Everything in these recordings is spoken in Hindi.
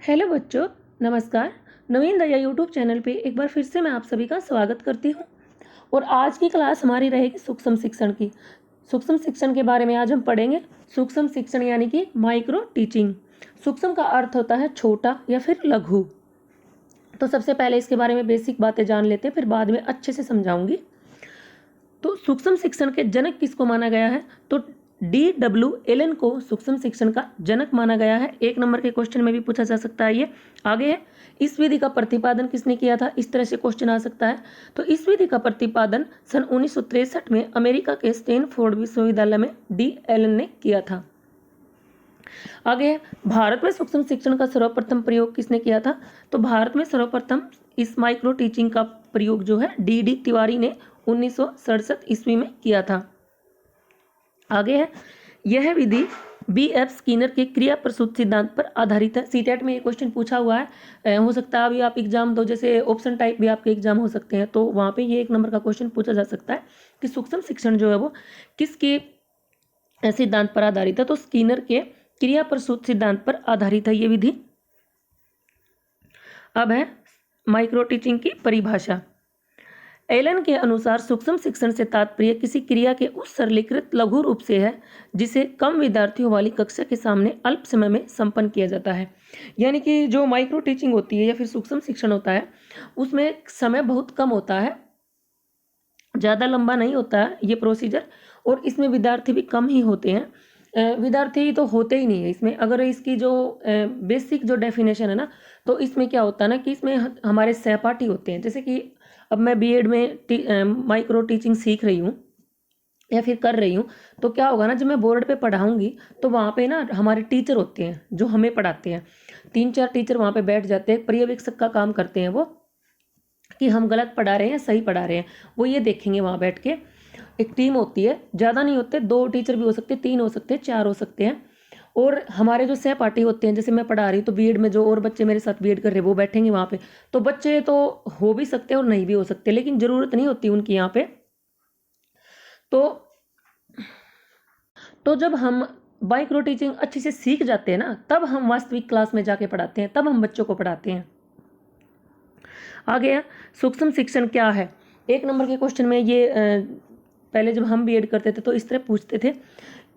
हेलो बच्चों, नमस्कार। नवीन दया यूट्यूब चैनल पे एक बार फिर से मैं आप सभी का स्वागत करती हूँ। और आज की क्लास हमारी रहेगी सूक्ष्म शिक्षण की। सूक्ष्म शिक्षण के बारे में आज हम पढ़ेंगे। सूक्ष्म शिक्षण यानी कि माइक्रो टीचिंग। सूक्ष्म का अर्थ होता है छोटा या फिर लघु। तो सबसे पहले इसके बारे में बेसिक बातें जान लेते हैं, फिर बाद में अच्छे से समझाऊंगी। तो सूक्ष्म शिक्षण के जनक किसको माना गया है? तो D.W. एलन को सूक्ष्म शिक्षण का जनक माना गया है। 1 नंबर के क्वेश्चन में भी पूछा जा सकता है। ये आगे है, इस विधि का प्रतिपादन किसने किया था? इस तरह से क्वेश्चन आ सकता है। तो इस विधि का प्रतिपादन सन 1963 में अमेरिका के स्टैनफोर्ड विश्वविद्यालय में D. एलन ने किया था। आगे है, भारत में सूक्ष्म शिक्षण का सर्वप्रथम प्रयोग किसने किया था? तो भारत में सर्वप्रथम इस माइक्रो टीचिंग का प्रयोग जो है D.D. तिवारी ने 1967 ईस्वी में किया था। आगे है, यह विधि B.F. स्किनर के क्रिया प्रसूत सिद्धांत पर आधारित है। सीटेट में ये क्वेश्चन पूछा हुआ है। हो सकता है अभी आप एग्जाम दो, जैसे ऑप्शन टाइप भी आपके एग्जाम हो सकते हैं, तो वहाँ पे ये 1 नंबर का क्वेश्चन पूछा जा सकता है कि सूक्ष्म शिक्षण जो है वो किसके सिद्धांत पर आधारित है? तो स्किनर के क्रिया प्रसूत सिद्धांत पर आधारित है ये विधि। अब है माइक्रो टीचिंग की परिभाषा। एलन के अनुसार सूक्ष्म शिक्षण से तात्पर्य किसी क्रिया के उस सरलीकृत लघु रूप से है जिसे कम विद्यार्थियों वाली कक्षा के सामने अल्प समय में संपन्न किया जाता है। यानी कि जो माइक्रो टीचिंग होती है या फिर सूक्ष्म शिक्षण होता है, उसमें समय बहुत कम होता है, ज़्यादा लंबा नहीं होता है ये प्रोसीजर, और इसमें विद्यार्थी भी कम ही होते हैं। विद्यार्थी तो होते ही नहीं है इसमें। अगर इसकी जो बेसिक जो डेफिनेशन है ना, तो इसमें क्या होता है ना कि इसमें हमारे सहपाठी होते हैं। जैसे कि अब मैं B.Ed में माइक्रो टीचिंग सीख रही हूँ या फिर कर रही हूँ, तो क्या होगा ना, जब मैं बोर्ड पे पढ़ाऊँगी तो वहाँ पे ना हमारे टीचर होते हैं जो हमें पढ़ाते हैं। 3-4 टीचर वहाँ पे बैठ जाते हैं, पर्यवेक्षक का काम करते हैं वो, कि हम गलत पढ़ा रहे हैं सही पढ़ा रहे हैं, वो ये देखेंगे वहाँ बैठ के। एक टीम होती है, ज़्यादा नहीं होते, 2 टीचर भी हो सकते हैं, 3 हो सकते हैं, 4 हो सकते हैं। और हमारे जो सहपाठी होते हैं, जैसे मैं पढ़ा रही हूँ तो B.Ed में जो और बच्चे मेरे साथ B.Ed कर रहे हैं वो बैठेंगे वहाँ पे। तो बच्चे तो हो भी सकते हैं और नहीं भी हो सकते, लेकिन ज़रूरत नहीं होती उनकी यहाँ पे। तो जब हम माइक्रो टीचिंग अच्छे से सीख जाते हैं ना, तब हम वास्तविक क्लास में जाके पढ़ाते हैं, तब हम बच्चों को पढ़ाते हैं। आगे सूक्ष्म शिक्षण क्या है? 1 नंबर के क्वेश्चन में ये पहले जब हम B.Ed करते थे तो इस तरह पूछते थे,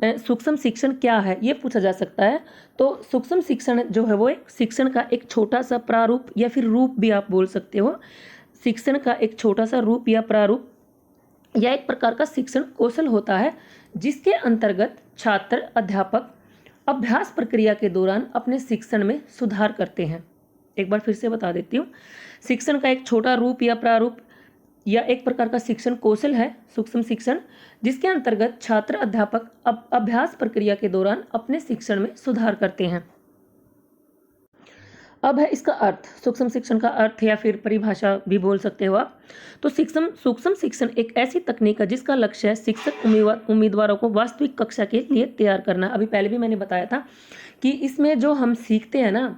सूक्ष्म शिक्षण क्या है, ये पूछा जा सकता है। तो सूक्ष्म शिक्षण जो है वो एक शिक्षण का एक छोटा सा प्रारूप या फिर रूप भी आप बोल सकते हो। शिक्षण का एक छोटा सा रूप या प्रारूप या एक प्रकार का शिक्षण कौशल होता है जिसके अंतर्गत छात्र अध्यापक अभ्यास प्रक्रिया के दौरान अपने शिक्षण में सुधार करते हैं। एक बार फिर से बता देती हूँ, शिक्षण का एक छोटा रूप या प्रारूप या एक प्रकार का शिक्षण कौशल है सूक्ष्म शिक्षण, जिसके अंतर्गत छात्र अध्यापक अभ्यास प्रक्रिया के दौरान अपने शिक्षण में सुधार करते हैं। अब है इसका अर्थ, सूक्ष्म शिक्षण का अर्थ या फिर परिभाषा भी बोल सकते हो आप। तो सूक्ष्म शिक्षण एक ऐसी तकनीक है जिसका लक्ष्य है शिक्षक उम्मीदवारों को वास्तविक कक्षा के लिए तैयार करना। अभी पहले भी मैंने बताया था कि इसमें जो हम सीखते हैं ना,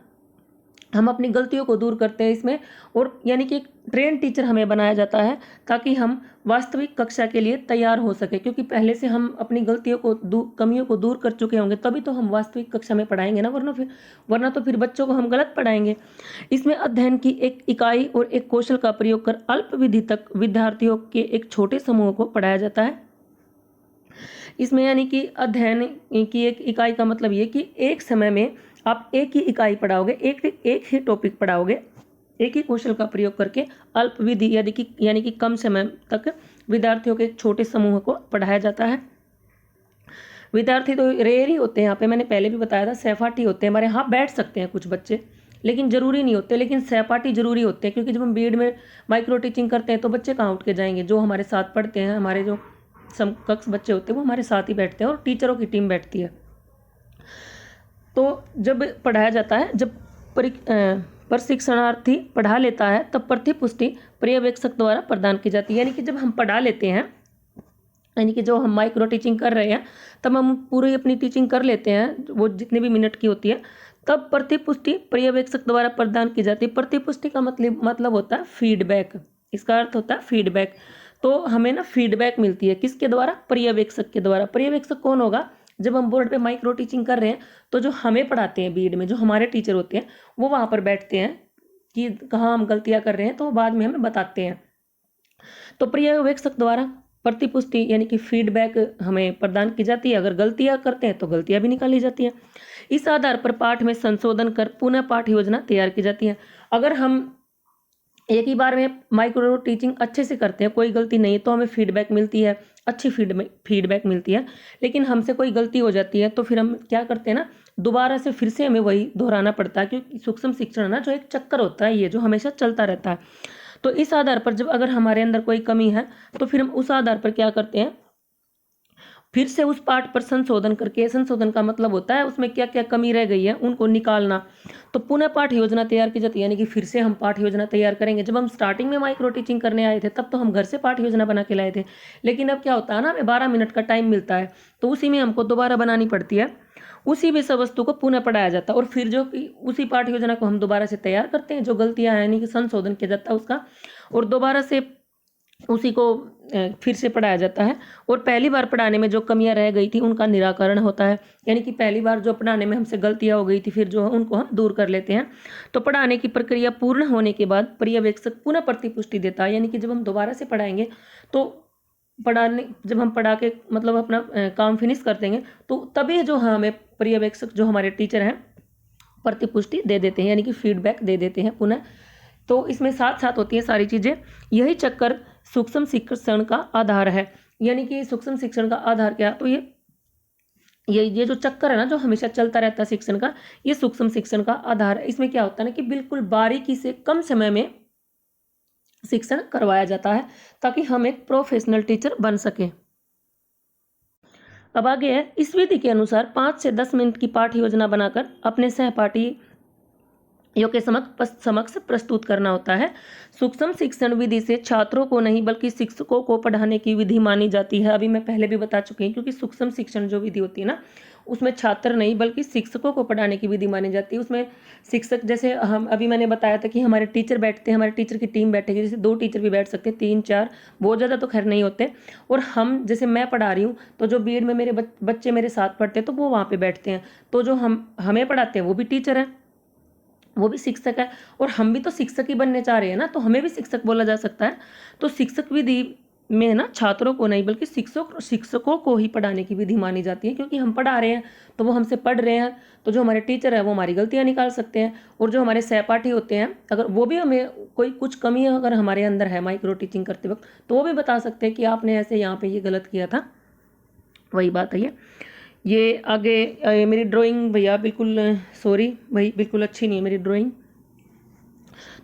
हम अपनी गलतियों को दूर करते हैं इसमें, और यानी कि एक ट्रेन टीचर हमें बनाया जाता है ताकि हम वास्तविक कक्षा के लिए तैयार हो सके, क्योंकि पहले से हम अपनी गलतियों को कमियों को दूर कर चुके होंगे, तभी तो हम वास्तविक कक्षा में पढ़ाएंगे ना, वरना तो फिर बच्चों को हम गलत पढ़ाएंगे। इसमें अध्ययन की एक इकाई और एक कौशल का प्रयोग कर अल्प विधि तक विद्यार्थियों के एक छोटे समूह को पढ़ाया जाता है। इसमें यानी कि अध्ययन की एक इकाई का मतलब ये कि एक समय में आप एक ही इकाई पढ़ाओगे, एक ही टॉपिक पढ़ाओगे, एक ही कौशल का प्रयोग करके अल्प विधि यानी कि कम समय तक विद्यार्थियों के एक छोटे समूह को पढ़ाया जाता है। विद्यार्थी तो रेयर ही होते हैं, यहाँ पे मैंने पहले भी बताया था, सहपाठी होते हैं हमारे यहाँ बैठ सकते हैं कुछ बच्चे, लेकिन ज़रूरी नहीं होते, लेकिन सहपाठी जरूरी होते हैं, क्योंकि जब हम B.Ed में माइक्रो टीचिंग करते हैं तो बच्चे कहाँ उठ के जाएंगे, जो हमारे साथ पढ़ते हैं, हमारे जो समकक्ष बच्चे होते हैं वो हमारे साथ ही बैठते हैं और टीचरों की टीम बैठती है। तो जब पढ़ाया जाता है, जब प्रशिक्षणार्थी पढ़ा लेता है, तब प्रतिपुष्टि पर्यवेक्षक द्वारा प्रदान की जाती है। यानी कि जब हम पढ़ा लेते हैं, यानी कि जो हम माइक्रो टीचिंग कर रहे हैं, तब हम पूरी अपनी टीचिंग कर लेते हैं, वो जितने भी मिनट की होती है, तब प्रतिपुष्टि पर्यवेक्षक द्वारा प्रदान की जाती है। प्रतिपुष्टि का मतलब होता है फीडबैक, इसका अर्थ होता है फीडबैक। तो हमें ना फीडबैक मिलती है किसके द्वारा? पर्यवेक्षक के द्वारा। पर्यवेक्षक कौन होगा? जब हम बोर्ड पे माइक्रो टीचिंग कर रहे हैं तो जो हमें पढ़ाते हैं बीएड में, जो हमारे टीचर होते हैं, वो वहाँ पर बैठते हैं कि कहाँ हम गलतियाँ कर रहे हैं, तो वो बाद में हमें बताते हैं। तो पर्यवेक्षक द्वारा प्रतिपुष्टि यानी कि फीडबैक हमें प्रदान की जाती है। अगर गलतियाँ करते हैं तो गलतियाँ भी निकाली जाती हैं। इस आधार पर पाठ में संशोधन कर पुनः पाठ योजना तैयार की जाती है। अगर हम एक ही बार में माइक्रो टीचिंग अच्छे से करते हैं, कोई गलती नहीं है, तो हमें फीडबैक मिलती है, अच्छी फीडबैक मिलती है। लेकिन हमसे कोई गलती हो जाती है तो फिर हम क्या करते हैं ना, दोबारा से फिर से हमें वही दोहराना पड़ता है, क्योंकि सूक्ष्म शिक्षण ना जो एक चक्कर होता है, ये जो हमेशा चलता रहता है। तो इस आधार पर जब अगर हमारे अंदर कोई कमी है तो फिर हम उस आधार पर क्या करते हैं, फिर से उस पाठ पर संशोधन करके, संशोधन का मतलब होता है उसमें क्या क्या कमी रह गई है उनको निकालना। तो पुनः पाठ योजना तैयार की जाती है, यानी कि फिर से हम पाठ योजना तैयार करेंगे। जब हम स्टार्टिंग में माइक्रो टीचिंग करने आए थे तब तो हम घर से पाठ योजना बना के लाए थे, लेकिन अब क्या होता है ना, हमें 12 मिनट का टाइम मिलता है, तो उसी में हमको दोबारा बनानी पड़ती है, उसी विषय वस्तु को पुनः पढ़ाया जाता है, और फिर जो उसी पाठ योजना को हम दोबारा से तैयार करते हैं, जो गलतियाँ हैं यानी कि संशोधन किया जाता है उसका, और दोबारा से उसी को फिर से पढ़ाया जाता है। और पहली बार पढ़ाने में जो कमियां रह गई थी उनका निराकरण होता है, यानी कि पहली बार जो पढ़ाने में हमसे गलतियां हो गई थी फिर जो है उनको हम दूर कर लेते हैं। तो पढ़ाने की प्रक्रिया पूर्ण होने के बाद पर्यवेक्षक पुनः प्रतिपुष्टि देता है, यानी कि जब हम दोबारा से पढ़ाएंगे तो जब हम पढ़ा के मतलब अपना काम फिनिश कर देंगे तो तभी जो हमें पर्यवेक्षक जो हमारे टीचर हैं प्रतिपुष्टि दे देते हैं, यानी कि फीडबैक दे देते हैं पुनः। तो इसमें साथ साथ होती है सारी चीज़ें। यही चक्कर सूक्ष्म शिक्षण का आधार है। यानी कि सूक्ष्म शिक्षण का आधार क्या, तो ये जो चक्कर है ना जो हमेशा चलता रहता है शिक्षण का, ये सूक्ष्म शिक्षण का आधार है। इसमें क्या होता है ना कि बिल्कुल बारीकी से कम समय में शिक्षण करवाया जाता है ताकि हम एक प्रोफेशनल टीचर बन सकें। अब आगे है, इस विधि के अनुसार 5 से 10 मिनट की पाठ योजना बनाकर अपने सहपाठी के समक्ष प्रस्तुत करना होता है। सूक्ष्म शिक्षण विधि से छात्रों को नहीं बल्कि शिक्षकों को पढ़ाने की विधि मानी जाती है। अभी मैं पहले भी बता चुकी हूँ, क्योंकि सूक्ष्म शिक्षण जो विधि होती है ना उसमें छात्र नहीं बल्कि शिक्षकों को पढ़ाने की विधि मानी जाती है। उसमें शिक्षक, जैसे हम अभी मैंने बताया था कि हमारे टीचर बैठते हैं, हमारे टीचर की टीम बैठेगी, जैसे 2 टीचर भी बैठ सकते हैं, 3 4, बहुत ज़्यादा तो खैर नहीं होते। और हम जैसे मैं पढ़ा रही हूँ तो जो बीएड में मेरे बच्चे मेरे साथ पढ़ते हैं तो वो वहाँ पर बैठते हैं। तो जो हमें पढ़ाते हैं वो भी टीचर हैं, वो भी शिक्षक है, और हम भी तो शिक्षक ही बनने चाह रहे हैं ना, तो हमें भी शिक्षक बोला जा सकता है। तो शिक्षक विधि में ना छात्रों को नहीं बल्कि शिक्षकों को ही पढ़ाने की विधि मानी जाती है, क्योंकि हम पढ़ा रहे हैं तो वो हमसे पढ़ रहे हैं, तो जो हमारे टीचर है वो हमारी गलतियां निकाल सकते हैं, और जो हमारे सहपाठी होते हैं अगर वो भी हमें कोई कुछ कमी अगर हमारे अंदर है माइक्रो टीचिंग करते वक्त तो वो भी बता सकते हैं कि आपने ऐसे यहाँ पे ये गलत किया था। वही बात है ये आगे मेरी ड्राइंग भैया बिल्कुल सॉरी भाई, बिल्कुल अच्छी नहीं है मेरी ड्राइंग।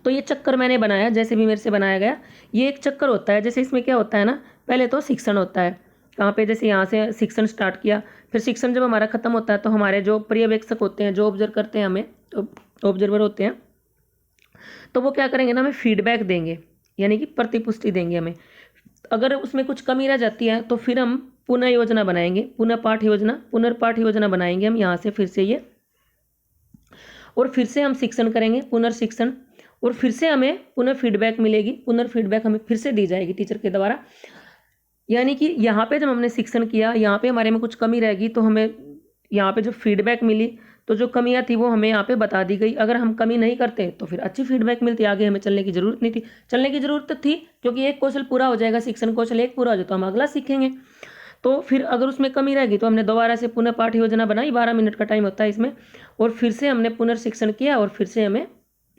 तो ये चक्कर मैंने बनाया, जैसे भी मेरे से बनाया गया, ये एक चक्कर होता है। जैसे इसमें क्या होता है ना, पहले तो शिक्षण होता है, कहाँ पे, जैसे यहाँ से शिक्षण स्टार्ट किया, फिर शिक्षण जब हमारा खत्म होता है तो हमारे जो पर्यवेक्षक होते हैं, जो ऑब्जर्व करते हैं हमें, तो ऑब्जर्वर होते हैं, तो वो क्या करेंगे ना, हमें फीडबैक देंगे, यानी कि प्रतिपुष्टि देंगे हमें। अगर उसमें कुछ कमी रह जाती है तो फिर हम पुनः योजना बनाएंगे, पुनर्पाठ योजना बनाएंगे हम यहाँ से फिर से ये, और फिर से हम शिक्षण करेंगे, पुनर्शिक्षण, और फिर से हमें पुनः फीडबैक मिलेगी, पुनर्फीडबैक हमें फिर से दी जाएगी टीचर के द्वारा। यानी कि यहाँ पे जब हमने शिक्षण किया, यहाँ पे हमारे में कुछ कमी रहेगी तो हमें यहाँ पे जो फीडबैक मिली तो जो कमियाँ थी वो हमें यहाँ पे बता दी गई। अगर हम कमी नहीं करते तो फिर अच्छी फीडबैक मिलती, आगे हमें चलने की जरूरत नहीं थी। चलने की जरूरत थी क्योंकि एक कौशल पूरा हो जाएगा, शिक्षण कौशल एक पूरा हो जाए तो हम अगला सीखेंगे। तो फिर अगर उसमें कमी रहेगी तो हमने दोबारा से पुनः पाठ योजना बनाई, 12 मिनट का टाइम होता है इसमें, और फिर से हमने पुनर्शिक्षण किया और फिर से हमें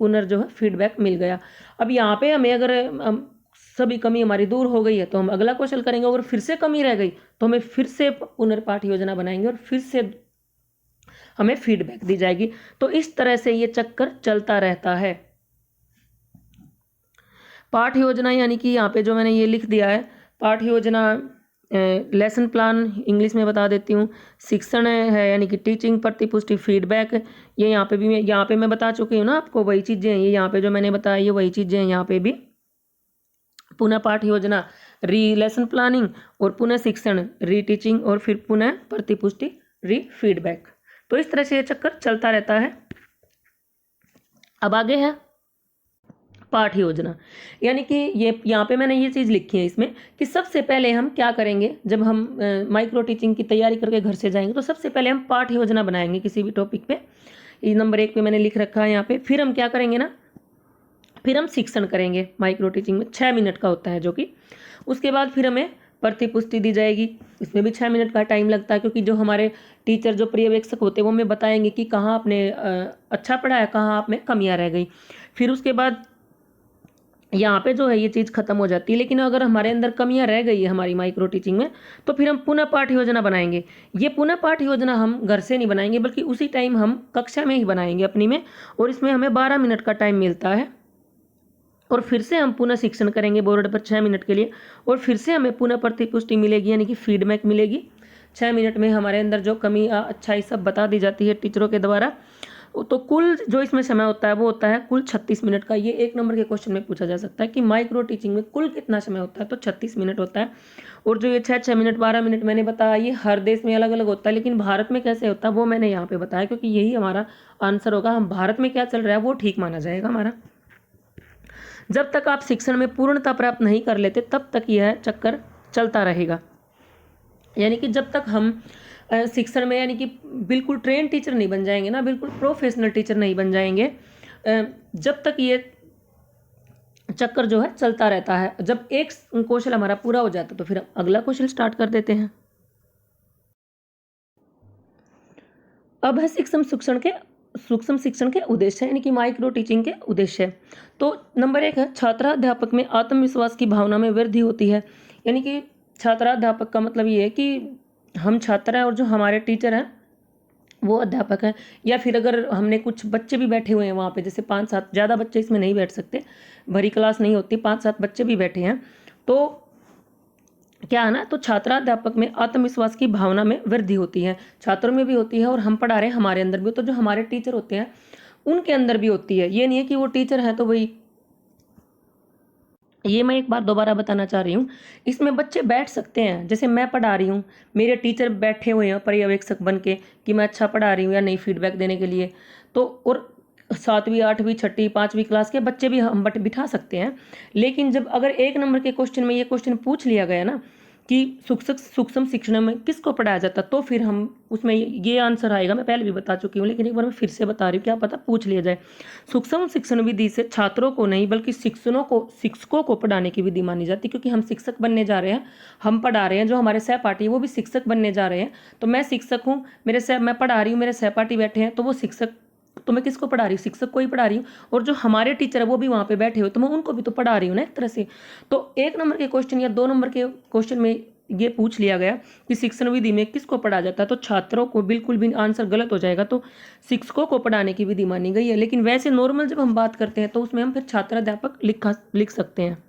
जो है फीडबैक मिल गया। अब यहाँ पे हमें अगर सभी कमी हमारी दूर हो गई है तो हम अगला कौशल करेंगे, अगर फिर से कमी रह गई तो हमें फिर से पुनर्पाठ योजना बनाएंगे और फिर से हमें फीडबैक दी जाएगी। तो इस तरह से ये चक्कर चलता रहता है। पाठ योजना यानी कि यहाँ पे जो मैंने ये लिख दिया है, पाठ योजना लेसन प्लान इंग्लिश में बता देती हूँ। शिक्षण है यानी कि टीचिंग, प्रतिपुष्टि, फीडबैक, ये यहाँ पे मैं बता चुकी हूँ ना आपको, वही चीज़ें हैं ये यहाँ पे जो मैंने बताया, ये वही चीज़ें हैं यहाँ पे भी। पुनः पाठ योजना री लेसन प्लानिंग, और पुनः शिक्षण री टीचिंग, और फिर पुनः प्रतिपुष्टि री फीडबैक। तो इस तरह से ये चक्कर चलता रहता है। अब आगे है पाठ योजना, यानी कि ये यहाँ पे मैंने ये चीज़ लिखी है इसमें कि सबसे पहले हम क्या करेंगे जब हम माइक्रो टीचिंग की तैयारी करके घर से जाएंगे, तो सबसे पहले हम पाठ योजना बनाएंगे किसी भी टॉपिक पे। ये नंबर 1 पे मैंने लिख रखा है यहाँ पे। फिर हम क्या करेंगे ना, फिर हम शिक्षण करेंगे। माइक्रो टीचिंग में 6 मिनट का होता है जो कि, उसके बाद फिर हमें प्रतिपुष्टि दी जाएगी। इसमें भी 6 मिनट का टाइम लगता है, क्योंकि जो हमारे टीचर जो पर्यवेक्षक होते हैं वो हमें बताएंगे कि कहाँ आपने अच्छा पढ़ा है, कहाँ आप में कमियाँ रह गई। फिर उसके बाद यहाँ पे जो है ये चीज़ खत्म हो जाती है। लेकिन अगर हमारे अंदर कमियां रह गई है हमारी माइक्रो टीचिंग में, तो फिर हम पुनः पाठ योजना बनाएंगे। ये पुनः पाठ योजना हम घर से नहीं बनाएंगे, बल्कि उसी टाइम हम कक्षा में ही बनाएंगे अपनी में, और इसमें हमें 12 मिनट का टाइम मिलता है। और फिर से हम पुनः शिक्षण करेंगे बोर्ड पर 6 मिनट के लिए, और फिर से हमें पुनः प्रतिपुष्टि मिलेगी, यानी कि फीडबैक मिलेगी। 6 मिनट में हमारे अंदर जो कमी अच्छाई सब बता दी जाती है टीचरों के द्वारा। तो कुल जो इसमें समय होता है वो होता है कुल 36 मिनट का। ये 1 नंबर के क्वेश्चन में पूछा जा सकता है कि माइक्रो टीचिंग में कुल कितना समय होता है, तो 36 मिनट होता है। और जो ये 6 मिनट 12 मिनट मैंने बताया, ये हर देश में अलग अलग होता है, लेकिन भारत में कैसे होता है वो मैंने यहाँ पे बताया, क्योंकि यही हमारा आंसर होगा। हम भारत में क्या चल रहा है वो ठीक माना जाएगा हमारा। जब तक आप शिक्षण में पूर्णता प्राप्त नहीं कर लेते तब तक यह चक्कर चलता रहेगा। यानी कि जब तक हम शिक्षण में, यानी कि बिल्कुल ट्रेन टीचर नहीं बन जाएंगे ना, बिल्कुल प्रोफेशनल टीचर नहीं बन जाएंगे, जब तक ये चक्कर जो है चलता रहता है। जब एक कौशल हमारा पूरा हो जाता है तो फिर हम अगला कौशल स्टार्ट कर देते हैं। अब है सूक्ष्म शिक्षण के उद्देश्य, यानी कि माइक्रो टीचिंग के उद्देश्य। तो नंबर 1 है छात्राध्यापक में आत्मविश्वास की भावना में वृद्धि होती है। यानी कि छात्राध्यापक का मतलब ये है कि हम छात्र हैं और जो हमारे टीचर हैं वो अध्यापक हैं। या फिर अगर हमने कुछ बच्चे भी बैठे हुए हैं वहाँ पे, जैसे 5-7, ज़्यादा बच्चे इसमें नहीं बैठ सकते, भरी क्लास नहीं होती, 5-7 बच्चे भी बैठे हैं, तो क्या है ना, तो छात्राध्यापक में आत्मविश्वास की भावना में वृद्धि होती है। छात्रों में भी होती है और हम पढ़ा रहे हैं हमारे अंदर भी, तो जो हमारे टीचर होते हैं उनके अंदर भी होती है। ये नहीं है कि वो टीचर हैं तो वही, ये मैं एक बार दोबारा बताना चाह रही हूँ। इसमें बच्चे बैठ सकते हैं, जैसे मैं पढ़ा रही हूँ, मेरे टीचर बैठे हुए हैं पर्यवेक्षक बन के कि मैं अच्छा पढ़ा रही हूँ या नहीं, फीडबैक देने के लिए। तो और 7वीं 8वीं 6ठी 5वीं क्लास के बच्चे भी हम बिठा सकते हैं। लेकिन जब अगर 1 नंबर के क्वेश्चन में ये क्वेश्चन पूछ लिया गया ना कि सूक्ष्म शिक्षण में किसको पढ़ाया जाता, तो फिर हम उसमें ये आंसर आएगा। मैं पहले भी बता चुकी हूँ, लेकिन एक बार मैं फिर से बता रही हूँ, क्या पता पूछ लिया जाए। सूक्ष्म शिक्षण विधि से छात्रों को नहीं बल्कि शिक्षकों को पढ़ाने की विधि मानी जाती है, क्योंकि हम शिक्षक बनने जा रहे हैं, हम पढ़ा रहे हैं, जो हमारे सहपाठी है वो भी शिक्षक बनने जा रहे हैं। तो मैं शिक्षक हूँ, मैं पढ़ा रही हूँ, मेरे सहपाठी बैठे हैं, तो वो शिक्षक, तो मैं किसको पढ़ा रही हूँ, शिक्षक को ही पढ़ा रही हूँ। और जो हमारे टीचर है वो भी वहाँ पे बैठे हुए, तो मैं उनको भी तो पढ़ा रही हूँ ना एक तरह से। तो 1 नंबर के क्वेश्चन या 2 नंबर के क्वेश्चन में ये पूछ लिया गया कि शिक्षण विधि में किसको पढ़ा जाता है, तो छात्रों को बिल्कुल भी आंसर गलत हो जाएगा, तो शिक्षकों को पढ़ाने की विधि मानी गई है। लेकिन वैसे नॉर्मल जब हम बात करते हैं तो उसमें हम फिर छात्राध्यापक लिख सकते हैं,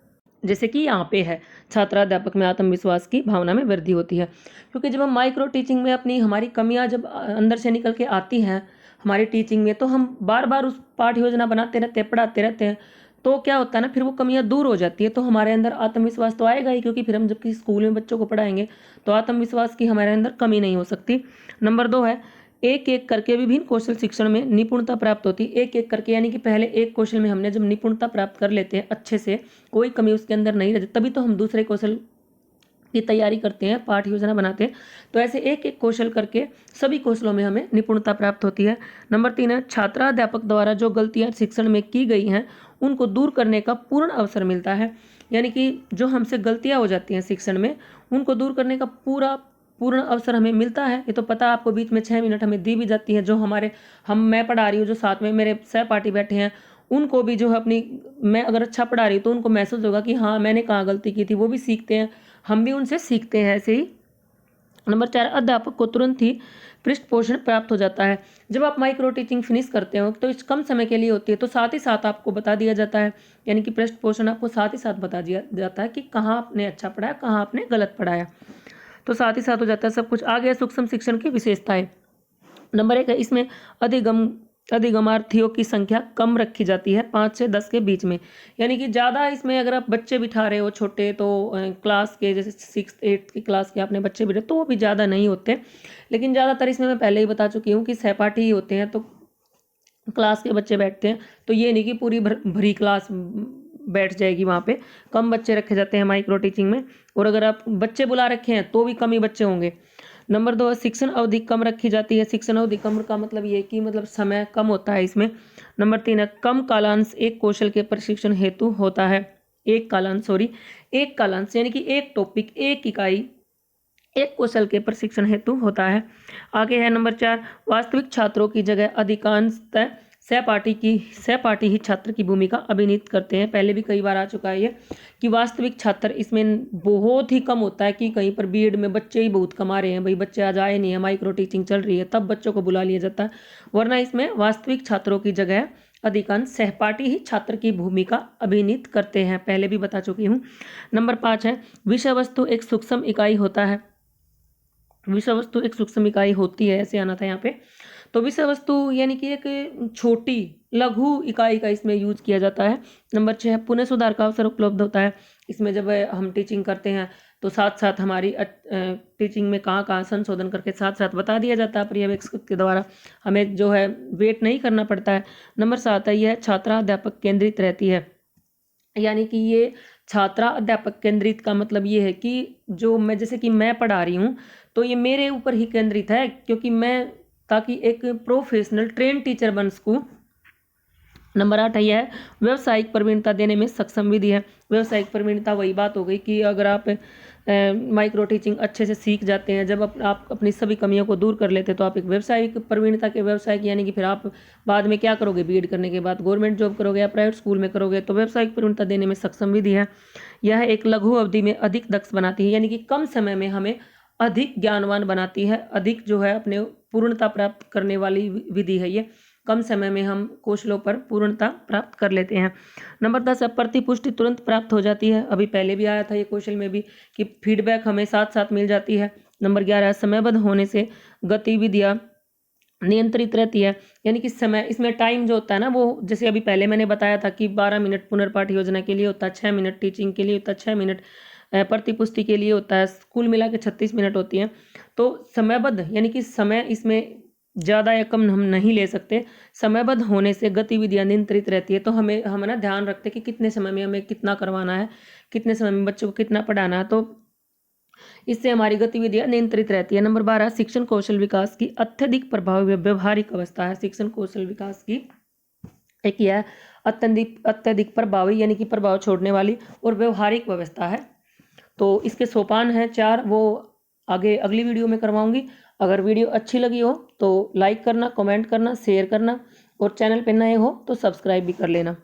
जैसे कि यहाँ पे है छात्राध्यापक में आत्मविश्वास की भावना में वृद्धि होती है। क्योंकि जब हम माइक्रो टीचिंग में अपनी हमारी कमियां जब अंदर से निकल के आती हैं हमारी टीचिंग में, तो हम बार बार उस पाठ योजना बनाते रहते हैं, पढ़ाते रहते हैं, तो क्या होता है ना, फिर वो कमियां दूर हो जाती है, तो हमारे अंदर आत्मविश्वास तो आएगा ही। क्योंकि फिर हम जब किसी स्कूल में बच्चों को पढ़ाएंगे तो आत्मविश्वास की हमारे अंदर कमी नहीं हो सकती। नंबर 2 है एक एक करके विभिन्न कौशल शिक्षण में निपुणता प्राप्त होती है। एक एक करके, यानी कि पहले एक कौशल में हमने जब निपुणता प्राप्त कर लेते हैं अच्छे से, कोई कमी उसके अंदर नहीं रहती, तभी तो हम दूसरे कौशल की तैयारी करते हैं, पाठ योजना बनाते हैं। तो ऐसे एक एक कौशल करके सभी कौशलों में हमें निपुणता प्राप्त होती है। नंबर 3 है छात्राध्यापक द्वारा जो गलतियां शिक्षण में की गई हैं उनको दूर करने का पूर्ण अवसर मिलता है। यानी कि जो हमसे गलतियां हो जाती हैं शिक्षण में, उनको दूर करने का पूर्ण अवसर हमें मिलता है। ये तो पता है आपको, बीच में 6 मिनट हमें दी भी जाती है। जो मैं पढ़ा रही हूँ, जो साथ में मेरे सहपाठी बैठे हैं, उनको भी जो है मैं अगर अच्छा पढ़ा रही हूँ तो उनको महसूस होगा कि हाँ मैंने कहाँ गलती की थी, वो भी सीखते हैं, हम भी उनसे सीखते हैं ऐसे ही। नंबर 4 अध्यापक को तुरंत ही पृष्ठ पोषण प्राप्त हो जाता है। जब आप माइक्रो टीचिंग फिनिश करते हो तो इस कम समय के लिए होती है, तो साथ ही साथ आपको बता दिया जाता है, यानी कि पृष्ठ पोषण आपको साथ ही साथ बता दिया जाता है कि कहाँ आपने अच्छा पढ़ाया, कहाँ आपने गलत पढ़ाया, तो साथ ही साथ हो जाता है सब कुछ। आ गया सूक्ष्म शिक्षण की विशेषताएं। नंबर 1 है इसमें अधिगमार्थियों की संख्या कम रखी जाती है, 5 से 10 के बीच में। यानी कि ज़्यादा इसमें अगर आप बच्चे बिठा रहे हो छोटे, तो क्लास के जैसे 6th 8th की क्लास के आपने बच्चे बिठे तो वो भी ज़्यादा नहीं होते। लेकिन ज़्यादातर इसमें मैं पहले ही बता चुकी हूँ कि सहपाठी ही होते हैं, तो क्लास के बच्चे बैठते हैं, तो ये नहीं कि पूरी भरी क्लास बैठ जाएगी वहाँ पे, कम बच्चे रखे जाते हैं माइक्रो टीचिंग में। और अगर आप बच्चे बुला रखे हैं तो भी कम ही बच्चे होंगे। नंबर 2 शिक्षण अवधि कम रखी जाती है। शिक्षण अवधि कम का मतलब ये कि मतलब समय कम होता है इसमें। नंबर 3 है कम कालांश एक कौशल के प्रशिक्षण हेतु होता है। एक कालांश यानी कि एक टॉपिक, एक इकाई, एक कौशल के प्रशिक्षण हेतु होता है। आगे है नंबर 4 वास्तविक छात्रों की जगह अधिकांशतः सहपाठी ही छात्र की भूमिका अभिनीत करते हैं। पहले भी कई बार आ चुका है ये कि वास्तविक छात्र इसमें बहुत ही कम होता है, कि कहीं पर बीएड में बच्चे ही बहुत कम आ रहे हैं, भाई बच्चे आज आए नहीं है, माइक्रो टीचिंग चल रही है, तब बच्चों को बुला लिया जाता है, वरना इसमें वास्तविक छात्रों की जगह अधिकांश सहपाठी ही छात्र की भूमिका अभिनीत करते हैं, पहले भी बता चुकी हूँ। नंबर 5 है विषय वस्तु एक सूक्ष्म इकाई होता है। विषय वस्तु एक सूक्ष्म इकाई होती है, ऐसे आना था यहाँ पे। तो विषय वस्तु यानी कि एक छोटी लघु इकाई का इसमें यूज किया जाता है। नंबर 6 पुनः सुधार का अवसर उपलब्ध होता है। इसमें जब हम टीचिंग करते हैं तो साथ साथ हमारी टीचिंग में कहाँ कहाँ संशोधन करके साथ साथ बता दिया जाता है पर्यवेक्षक के द्वारा, हमें जो है वेट नहीं करना पड़ता है। नंबर 7 है यह छात्रा अध्यापक केंद्रित रहती है। यानी कि ये छात्रा अध्यापक केंद्रित का मतलब ये है कि जो मैं जैसे कि मैं पढ़ा रही हूँ तो ये मेरे ऊपर ही केंद्रित है, क्योंकि मैं ताकि एक प्रोफेशनल ट्रेन टीचर बन सकूँ। नंबर 8 है यह व्यावसायिक प्रवीणता देने में सक्षम विधि है। व्यावसायिक प्रवीणता वही बात हो गई कि अगर आप माइक्रो टीचिंग अच्छे से सीख जाते हैं, जब आप अपनी सभी कमियों को दूर कर लेते हैं, तो आप एक व्यावसायिक प्रवीणता के व्यवसायिक यानी कि फिर आप बाद में क्या करोगे, बीएड करने के बाद गवर्नमेंट जॉब करोगे या प्राइवेट स्कूल में करोगे, तो व्यावसायिक प्रवीणता देने में सक्षम विधि है। यह एक लघु अवधि में अधिक दक्ष बनाती है, यानी कि कम समय में हमें अधिक ज्ञानवान बनाती है, अधिक जो है अपने पूर्णता प्राप्त करने वाली विधि है ये। कम समय में हम कौशलों पर पूर्णता प्राप्त कर लेते हैं। नंबर 10 प्रतिपुष्टि तुरंत प्राप्त हो जाती है। अभी पहले भी आया था ये कौशल में भी कि फीडबैक हमें साथ साथ मिल जाती है। नंबर 11 समयबद्ध होने से गतिविधियां नियंत्रित रहती है, यानी कि समय, इसमें टाइम जो होता है ना, वो जैसे अभी पहले मैंने बताया था कि 12 मिनट पुनर्पाठ योजना के लिए होता है, 6 मिनट टीचिंग के लिए होता है, 6 मिनट प्रतिपुष्टि के लिए होता है, कुल मिला के 36 मिनट होती हैं। तो समयबद्ध यानी कि समय इसमें ज़्यादा या कम हम नहीं ले सकते। समयबद्ध होने से गतिविधियां नियंत्रित रहती है, तो हम ना ध्यान रखते हैं कि कितने समय में हमें कितना करवाना है, कितने समय में बच्चों को कितना पढ़ाना है, तो इससे हमारी गतिविधियां नियंत्रित रहती है। नंबर 12 शिक्षण कौशल विकास की अत्यधिक प्रभावी व्यवहारिक अवस्था है। शिक्षण कौशल विकास की एक यह अत्यधिक प्रभावी यानी कि प्रभाव छोड़ने वाली और व्यवहारिक व्यवस्था है। तो इसके सोपान हैं 4, वो आगे अगली वीडियो में करवाऊंगी। अगर वीडियो अच्छी लगी हो तो लाइक करना, कमेंट करना, शेयर करना, और चैनल पर नए हो तो सब्सक्राइब भी कर लेना।